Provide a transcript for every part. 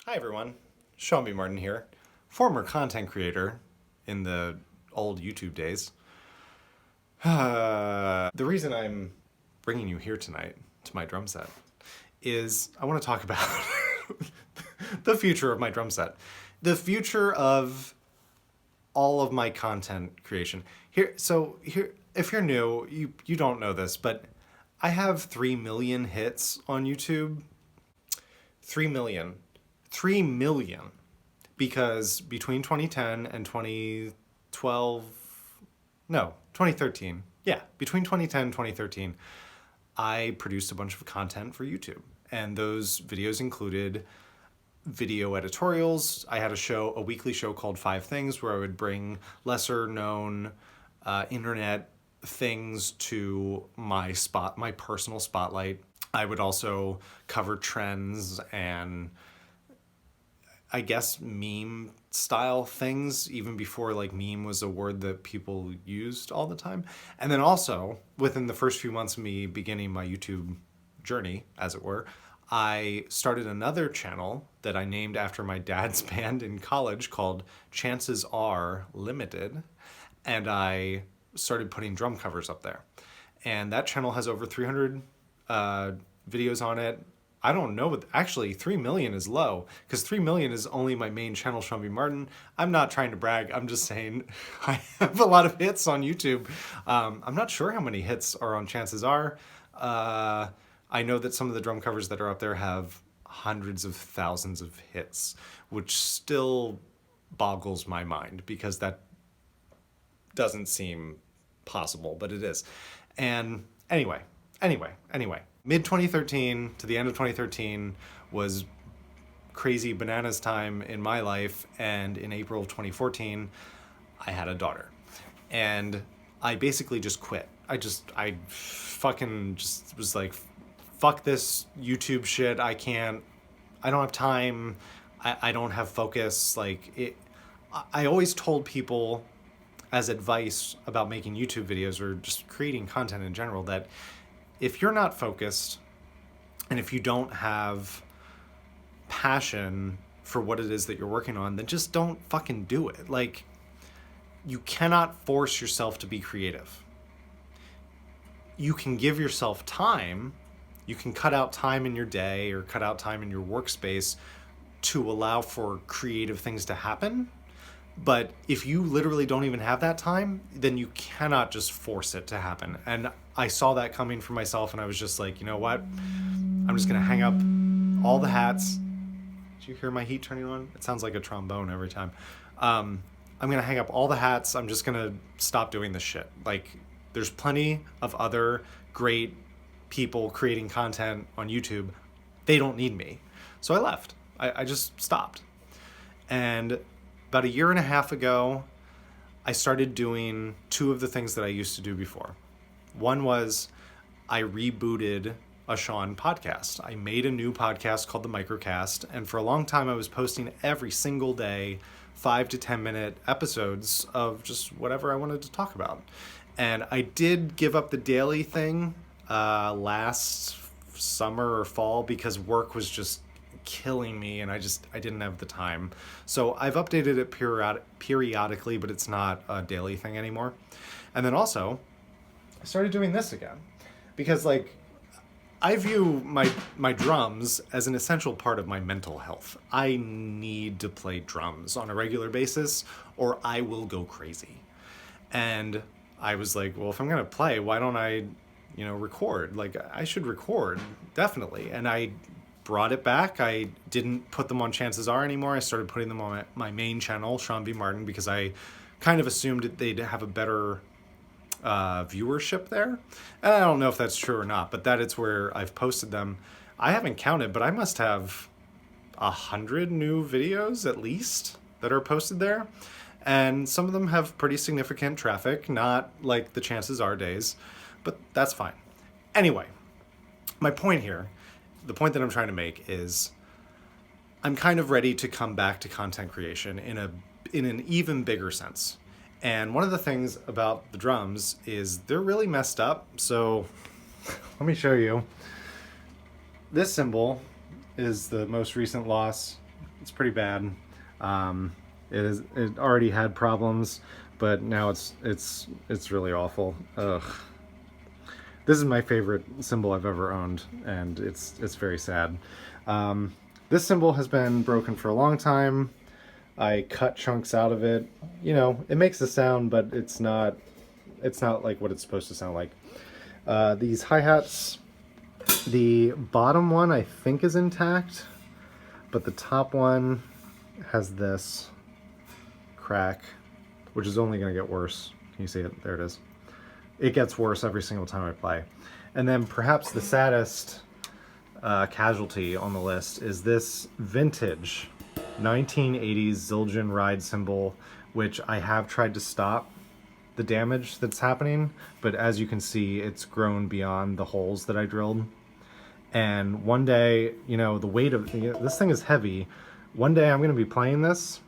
Hi everyone, Sean B. Martin here, former content creator in the old YouTube days. The reason I'm bringing you here tonight to my drum set is I want to talk about the future of my drum set, the future of all of my content creation. Here, if you're new, you don't know this, but I have 3 million hits on YouTube. 3 million. 3 million. Because between 2010 and 2012, no, 2013. Yeah, between 2010 and 2013, I produced a bunch of content for YouTube. And those videos included video editorials. I had a weekly show called Five Things, where I would bring lesser known internet things to my personal spotlight. I would also cover trends and I guess meme style things, even before like meme was a word that people used all the time. And then also within the first few months of me beginning my YouTube journey, as it were, I started another channel that I named after my dad's band in college called Chances Are Limited. And I started putting drum covers up there. And that channel has over 300 videos on it. I don't know, but actually 3 million is low because 3 million is only my main channel, Sean B. Martin. I'm not trying to brag. I'm just saying I have a lot of hits on YouTube. I'm not sure how many hits are on Chances Are. I know that some of the drum covers that are up there have hundreds of thousands of hits, which still boggles my mind because that doesn't seem possible, but it is. And anyway, mid 2013 to the end of 2013 was crazy bananas time in my life. And in April of 2014, I had a daughter. And I basically just quit. I fucking just was like, fuck this YouTube shit. I don't have time. I don't have focus. I always told people as advice about making YouTube videos or just creating content in general that if you're not focused and if you don't have passion for what it is that you're working on, then just don't fucking do it. Like, you cannot force yourself to be creative. You can give yourself time. You can cut out time in your day or cut out time in your workspace to allow for creative things to happen. But if you literally don't even have that time, then you cannot just force it to happen. And I saw that coming for myself, and I was just like, you know what? I'm just going to hang up all the hats. Did you hear my heat turning on? It sounds like a trombone every time. I'm going to hang up all the hats. I'm just going to stop doing this shit. Like, there's plenty of other great people creating content on YouTube. They don't need me. So I left. I just stopped. And about a year and a half ago, I started doing two of the things that I used to do before. One was I rebooted a Sean podcast. I made a new podcast called the Microcast, and for a long time I was posting every single day 5 to 10 minute episodes of just whatever I wanted to talk about. And I did give up the daily thing last summer or fall because work was just killing me and I didn't have the time. So I've updated it periodically, but it's not a daily thing anymore. And then also I started doing this again because I view my drums as an essential part of my mental health. I need to play drums on a regular basis or I will go crazy. And I was like, well, if I'm going to play, why don't I, record? Like, I should record, definitely. And I brought it back. I didn't put them on Chances Are anymore. I started putting them on my main channel, Sean B. Martin, because I kind of assumed they'd have a better viewership there. And I don't know if that's true or not, but that is where I've posted them. I haven't counted, but I must have 100 new videos at least that are posted there. And some of them have pretty significant traffic, not like the Chances Are days, but that's fine. Anyway, my point here, the point that I'm trying to make is I'm kind of ready to come back to content creation in an even bigger sense. And one of the things about the drums is they're really messed up. So let me show you. This cymbal is the most recent loss. It's pretty bad. It already had problems, but now it's really awful. Ugh. This is my favorite cymbal I've ever owned, and it's very sad. This cymbal has been broken for a long time. I cut chunks out of it. You know, it makes a sound, but it's not like what it's supposed to sound like. These hi-hats, the bottom one I think is intact, but the top one has this crack, which is only going to get worse. Can you see it? There it is. It gets worse every single time I play. And then perhaps the saddest casualty on the list is this vintage 1980s Zildjian ride cymbal, which I have tried to stop the damage that's happening, but as you can see, it's grown beyond the holes that I drilled. And one day, you know, the weight of this thing is heavy. One day I'm going to be playing this,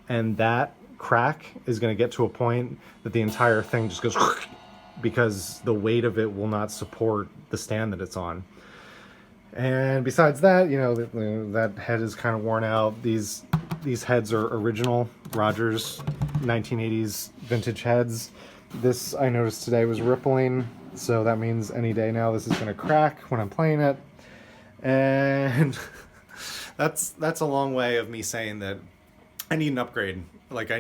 and that crack is going to get to a point that the entire thing just goes because the weight of it will not support the stand that it's on. And besides that, you know, that head is kind of worn out. These heads are original Rogers 1980s vintage heads. This I noticed today was rippling, so that means any day now this is going to crack when I'm playing it. And that's a long way of me saying that I need an upgrade. Like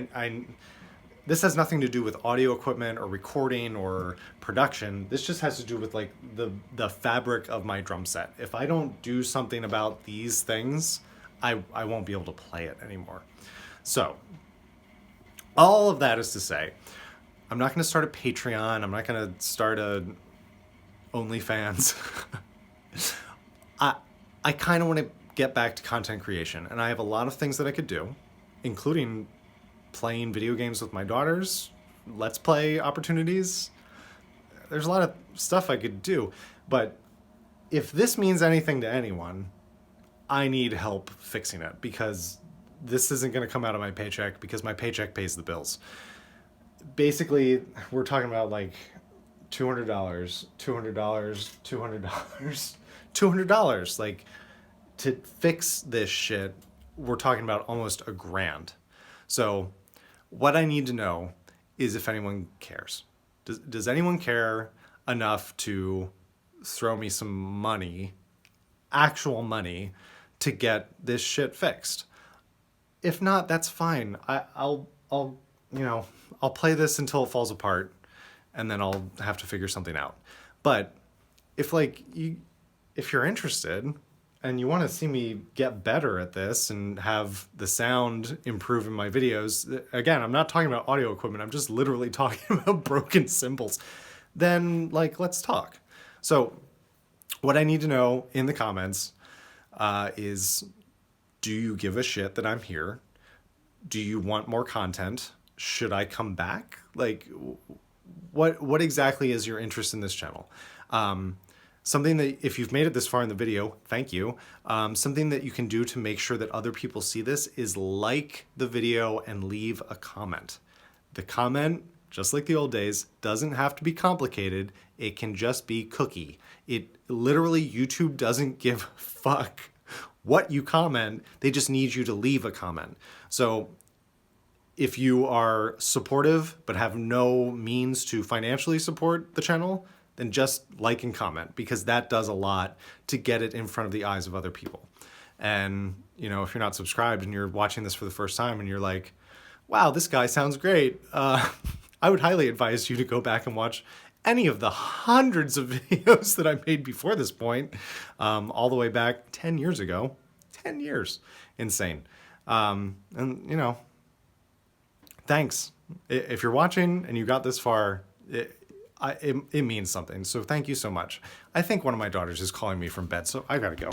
this has nothing to do with audio equipment or recording or production. This just has to do with like the fabric of my drum set. If I don't do something about these things, I won't be able to play it anymore. So all of that is to say, I'm not going to start a Patreon. I'm not going to start a OnlyFans. I kind of want to get back to content creation, and I have a lot of things that I could do, including playing video games with my daughters, let's play opportunities. There's a lot of stuff I could do, but if this means anything to anyone, I need help fixing it, because this isn't going to come out of my paycheck, because my paycheck pays the bills. Basically, we're talking about like $200, $200, like to fix this shit, we're talking about almost $1,000. So what I need to know is if anyone cares. Does anyone care enough to throw me some money, actual money, to get this shit fixed? If not, that's fine. I'll play this until it falls apart, and then I'll have to figure something out. But if you're interested and you want to see me get better at this and have the sound improve in my videos, again, I'm not talking about audio equipment, I'm just literally talking about broken cymbals, then let's talk. So what I need to know in the comments is, do you give a shit that I'm here? Do you want more content? Should I come back? Like, what exactly is your interest in this channel? Something that, if you've made it this far in the video, thank you. Something that you can do to make sure that other people see this is like the video and leave a comment. The comment, just like the old days, doesn't have to be complicated. It can just be cookie. It literally, YouTube doesn't give a fuck what you comment. They just need you to leave a comment. So if you are supportive but have no means to financially support the channel, then just like and comment, because that does a lot to get it in front of the eyes of other people. And, you know, if you're not subscribed and you're watching this for the first time and you're like, wow, this guy sounds great, I would highly advise you to go back and watch any of the hundreds of videos that I made before this point, all the way back 10 years ago. 10 years. Insane. And, you know, thanks. If you're watching and you got this far, it means something. So thank you so much. I think one of my daughters is calling me from bed, so I gotta go.